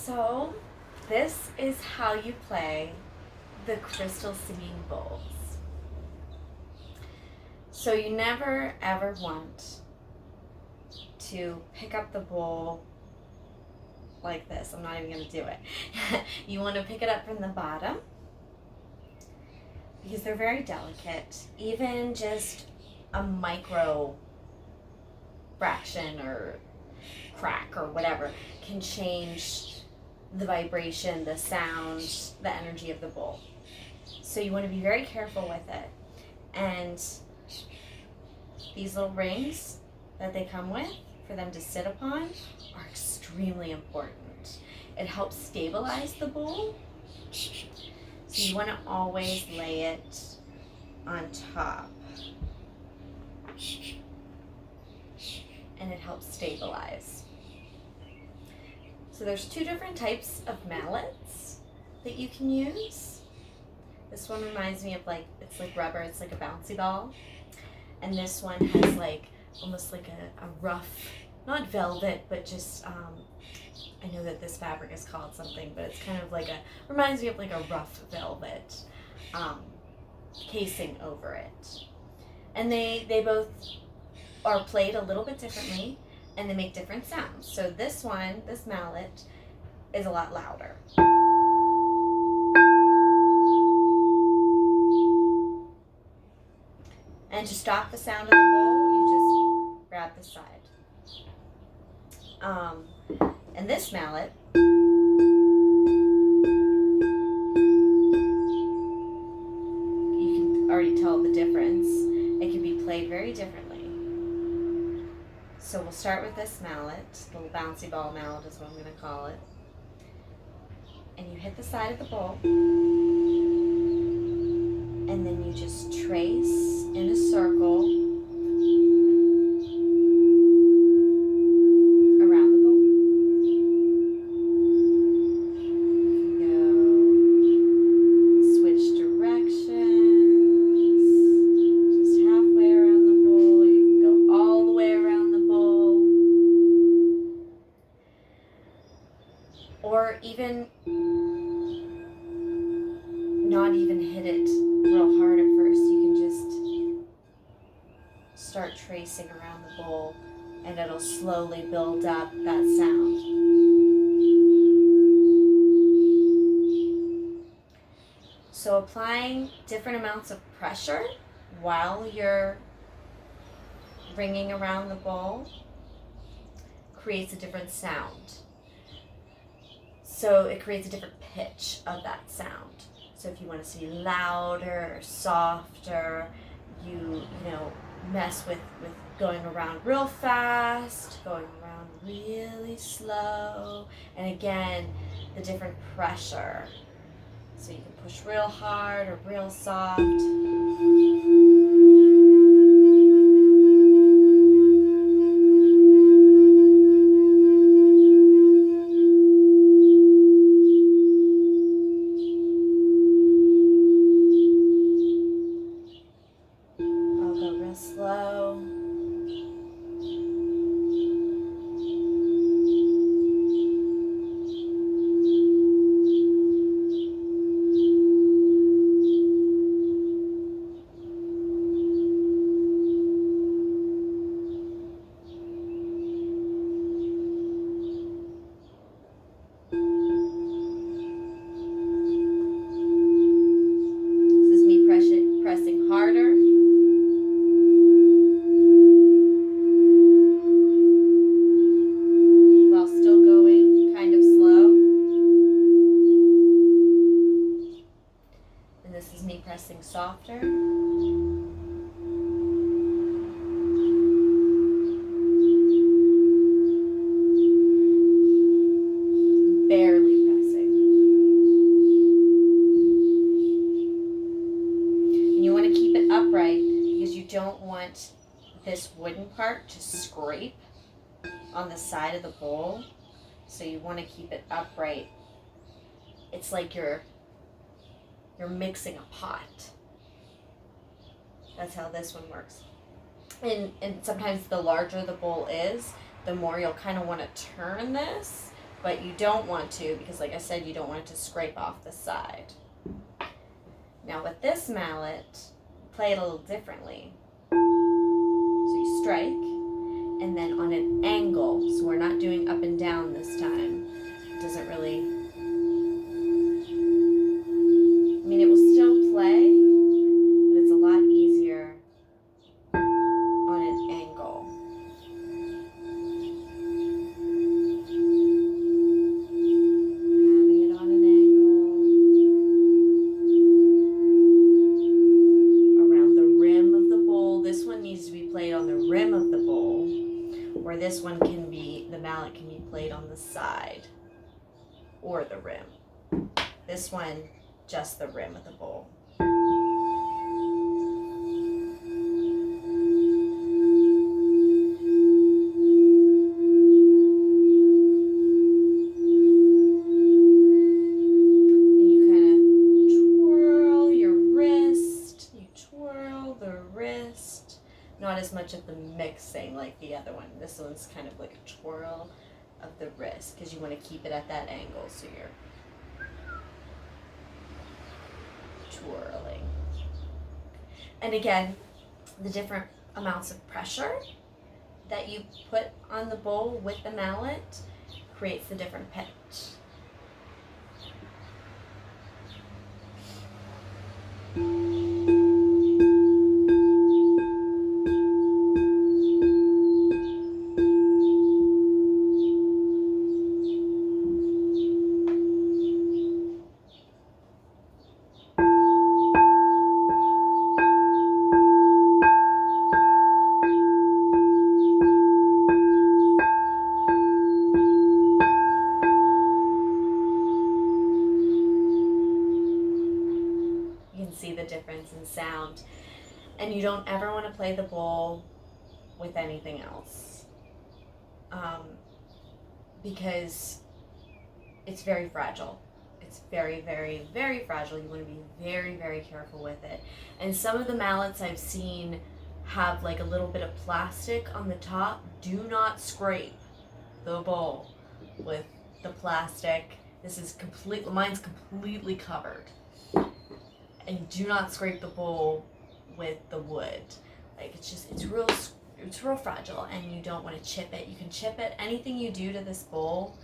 So, this is how you play the crystal singing bowls. So you never ever want to pick up the bowl like this. I'm not even going to do it. You want to pick it up from the bottom because they're very delicate. Even just a micro fraction or crack or whatever can change the vibration, the sound, the energy of the bowl. So you want to be very careful with it. And these little rings that they come with for them to sit upon are extremely important. It helps stabilize the bowl. So you want to always lay it on top. And it helps stabilize. So there's two different types of mallets that you can use. This one reminds me of it's like rubber, it's like a bouncy ball. And this one has almost like a rough, not velvet, but just, I know that this fabric is called something, but it's kind of reminds me of like a rough velvet casing over it. And they both are played a little bit differently, and they make different sounds. So this mallet, is a lot louder. And to stop the sound of the bowl, you just grab the side. And this mallet, you can already tell the difference. It can be played very differently. So we'll start with this mallet, the little bouncy ball mallet is what I'm going to call it. And you hit the side of the bowl. And then you just trace in a circle around the bowl. You can go switch directions, just halfway around the bowl, or you can go all the way around the bowl. Or even not even hit it real hard at first. You can just start tracing around the bowl and it'll slowly build up that sound. So applying different amounts of pressure while you're ringing around the bowl creates a different sound. So it creates a different pitch of that sound. So if you want it to be louder or softer, you mess with going around real fast, going around really slow, and again, the different pressure. So you can push real hard or real soft. Slow. This is me pressing harder. This is me pressing softer. Barely pressing. And you want to keep it upright because you don't want this wooden part to scrape on the side of the bowl. So you want to keep it upright. It's like you're mixing a pot. That's how this one works. And sometimes the larger the bowl is, the more you'll kind of want to turn this but you don't want to, because like I said, you don't want it to scrape off the side. Now with this mallet, play it a little differently. So you strike, and then on an angle, so we're not doing up and down this time. It doesn't really, I mean, it will still play, but it's a lot easier on an angle. Having it on an angle. Around the rim of the bowl. This one needs to be played on the rim of the bowl, where this one can be, the mallet can be played on the side or the rim. This one, just the rim of the bowl. And you kind of twirl your wrist, you twirl the wrist. Not as much of the mixing like the other one. This one's kind of like a twirl of the wrist, because you want to keep it at that angle, so you're twirling. And again, the different amounts of pressure that you put on the bowl with the mallet creates the different pitch. See the difference in sound, and you don't ever want to play the bowl with anything else, because it's very fragile. It's very, very, very fragile. You want to be very, very careful with it. And some of the mallets I've seen have like a little bit of plastic on the top. Do not scrape the bowl with the plastic. This is mine's completely covered. And do not scrape the bowl with the wood. Like, it's real fragile, and you don't want to chip it. You can chip it. Anything you do to this bowl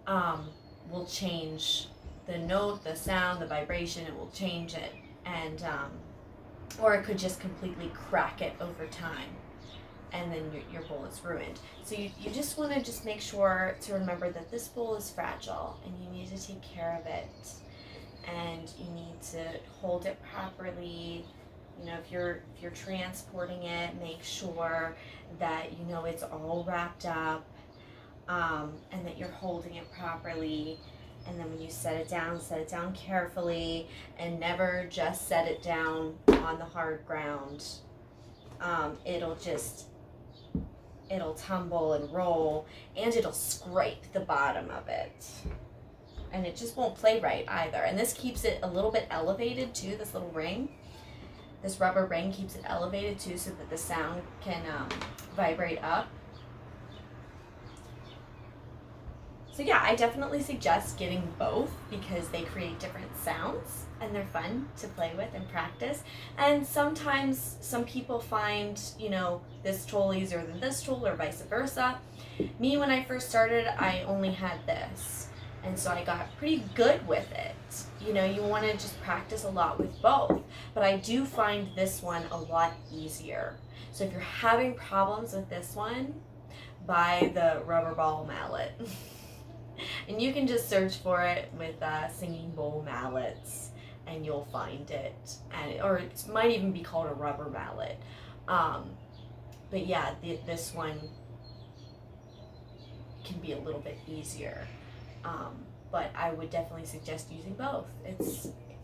will change the note, the sound, the vibration. It will change it, and or it could just completely crack it over time, and then your bowl is ruined. So you just want to just make sure to remember that this bowl is fragile, and you need to take care of it. And you need to hold it properly. You know, if you're transporting it, make sure that you know it's all wrapped up, and that you're holding it properly. And then when you set it down carefully, and never just set it down on the hard ground. It'll tumble and roll, and it'll scrape the bottom of it. And it just won't play right either. And this keeps it a little bit elevated too, this little ring. This rubber ring keeps it elevated too, so that the sound can vibrate up. So yeah, I definitely suggest getting both, because they create different sounds and they're fun to play with and practice. And sometimes some people find, you know, this tool easier than this tool, or vice versa. Me, when I first started, I only had this. And so I got pretty good with it. You know, you want to just practice a lot with both. But I do find this one a lot easier. So if you're having problems with this one, buy the rubber ball mallet. And you can just search for it with singing bowl mallets, and you'll find it. Or it might even be called a rubber mallet. But yeah, this one can be a little bit easier. But I would definitely suggest using both.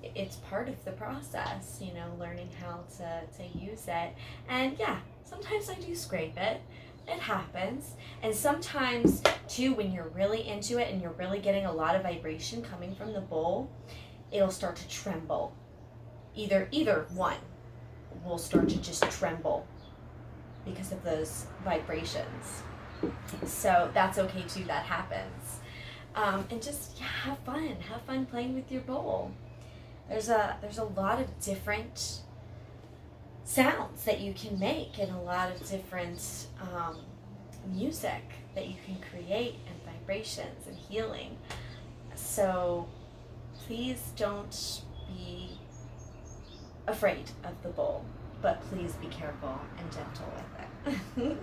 It's part of the process, you know, learning how to use it. And yeah, sometimes I do scrape it. It happens. And sometimes too, when you're really into it and you're really getting a lot of vibration coming from the bowl, it'll start to tremble. Either one will start to just tremble because of those vibrations. So that's okay too, that happens. And just have fun playing with your bowl. There's a lot of different sounds that you can make, and a lot of different music that you can create, and vibrations and healing. So please don't be afraid of the bowl, but please be careful and gentle with it.